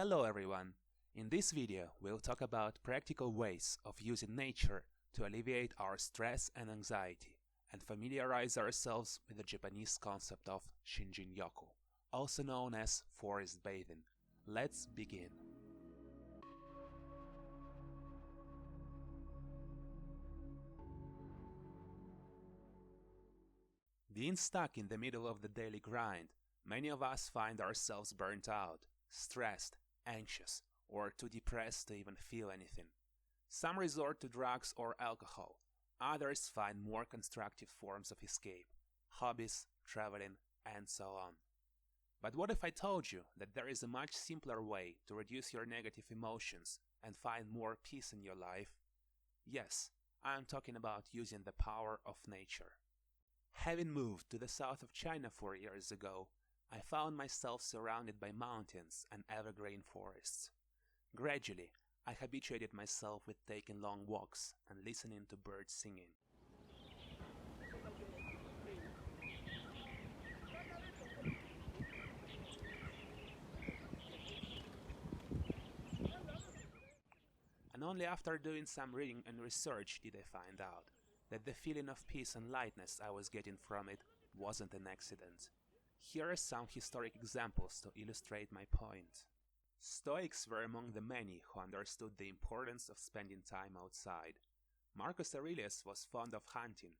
Hello everyone! In this video we'll talk about practical ways of using nature to alleviate our stress and anxiety and familiarize ourselves with the Japanese concept of Shinrin-Yoku, also known as forest bathing. Let's begin. Being stuck in the middle of the daily grind, many of us find ourselves burnt out, stressed, anxious, or too depressed to even feel anything. Some resort to drugs or alcohol. Others find more constructive forms of escape, hobbies, traveling, and so on. But what if I told you that there is a much simpler way to reduce your negative emotions and find more peace in your life? Yes, I am talking about using the power of nature. Having moved to the south of China 4 years ago, I found myself surrounded by mountains and evergreen forests. Gradually, I habituated myself with taking long walks and listening to birds singing. And only after doing some reading and research did I find out that the feeling of peace and lightness I was getting from it wasn't an accident. Here are some historic examples to illustrate my point. Stoics were among the many who understood the importance of spending time outside. Marcus Aurelius was fond of hunting,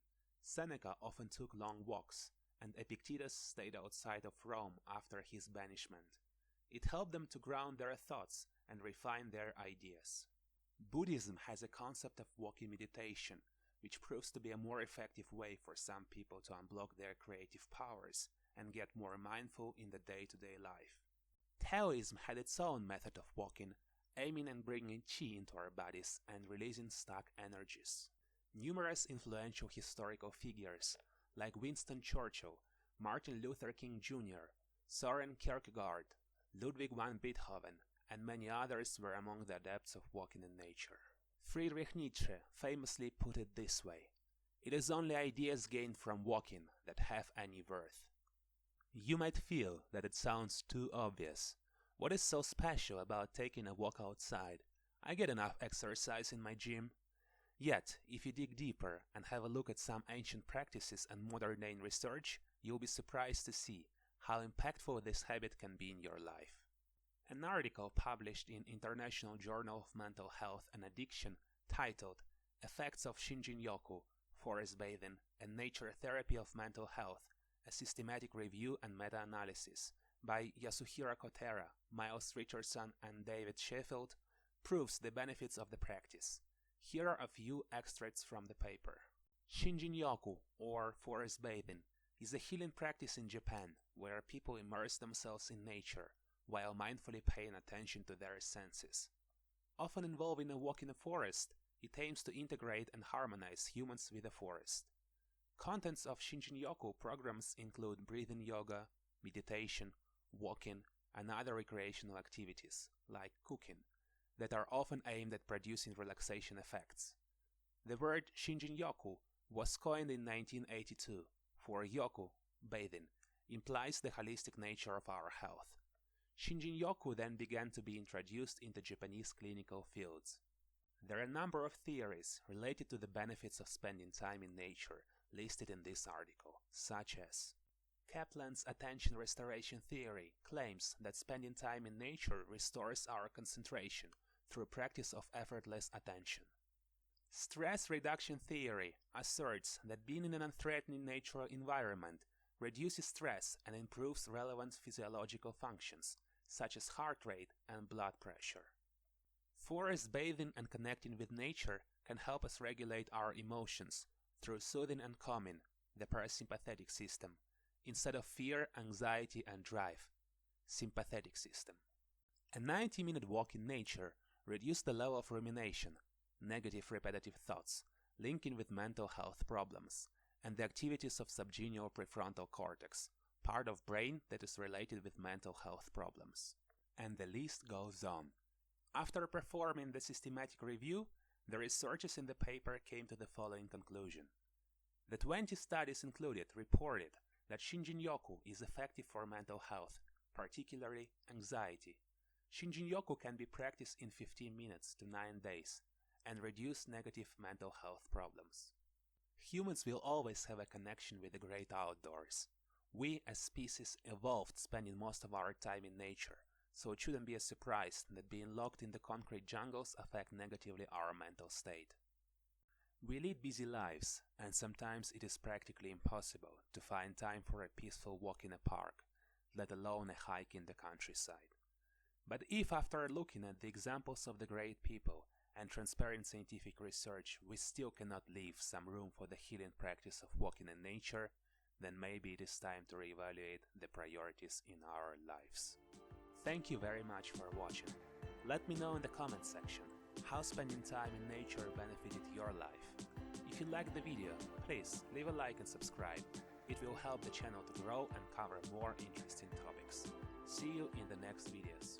Seneca often took long walks, and Epictetus stayed outside of Rome after his banishment. It helped them to ground their thoughts and refine their ideas. Buddhism has a concept of walking meditation, which proves to be a more effective way for some people to unblock their creative powers and get more mindful in the day-to-day life. Taoism had its own method of walking, aiming and bringing qi into our bodies and releasing stuck energies. Numerous influential historical figures like Winston Churchill, Martin Luther King Jr., Soren Kierkegaard, Ludwig van Beethoven, and many others were among the adepts of walking in nature. Friedrich Nietzsche famously put it this way: "It is only ideas gained from walking that have any worth." You might feel that it sounds too obvious. What is so special about taking a walk outside? I get enough exercise in my gym. Yet, if you dig deeper and have a look at some ancient practices and modern-day research, you'll be surprised to see how impactful this habit can be in your life. An article published in International Journal of Mental Health and Addiction titled "Effects of Shinrin-Yoku, Forest Bathing, and Nature Therapy of Mental Health, a Systematic Review and Meta-Analysis" by Yasuhira Kotera, Miles Richardson, and David Sheffield proves the benefits of the practice. Here are a few extracts from the paper. Shinrin-Yoku, or forest bathing, is a healing practice in Japan where people immerse themselves in nature while mindfully paying attention to their senses. Often involving a walk in a forest, it aims to integrate and harmonize humans with the forest. Contents of Shinrin-Yoku programs include breathing yoga, meditation, walking, and other recreational activities, like cooking, that are often aimed at producing relaxation effects. The word Shinrin-Yoku was coined in 1982, for yoku, bathing, implies the holistic nature of our health. Shinrin-Yoku then began to be introduced into Japanese clinical fields. There are a number of theories related to the benefits of spending time in nature listed in this article, such as Kaplan's attention restoration theory claims that spending time in nature restores our concentration through practice of effortless attention. Stress reduction theory asserts that being in an unthreatening natural environment reduces stress and improves relevant physiological functions, such as heart rate and blood pressure. Forest bathing and connecting with nature can help us regulate our emotions through soothing and calming the parasympathetic system, instead of fear, anxiety, and drive, sympathetic system. A 90-minute walk in nature reduces the level of rumination, negative repetitive thoughts, linking with mental health problems, and the activities of subgenual prefrontal cortex, part of brain that is related with mental health problems. And the list goes on. After performing the systematic review, the researchers in the paper came to the following conclusion. The 20 studies included reported that Shinrin-Yoku is effective for mental health, particularly anxiety. Shinrin-Yoku can be practiced in 15 minutes to 9 days and reduce negative mental health problems. Humans will always have a connection with the great outdoors. We as species evolved spending most of our time in nature, so it shouldn't be a surprise that being locked in the concrete jungles affect negatively our mental state. We lead busy lives, and sometimes it is practically impossible to find time for a peaceful walk in a park, let alone a hike in the countryside. But if after looking at the examples of the great people and transparent scientific research we still cannot leave some room for the healing practice of walking in nature, then maybe it is time to reevaluate the priorities in our lives. Thank you very much for watching. Let me know in the comment section how spending time in nature benefited your life. If you liked the video, please leave a like and subscribe. It will help the channel to grow and cover more interesting topics. See you in the next videos.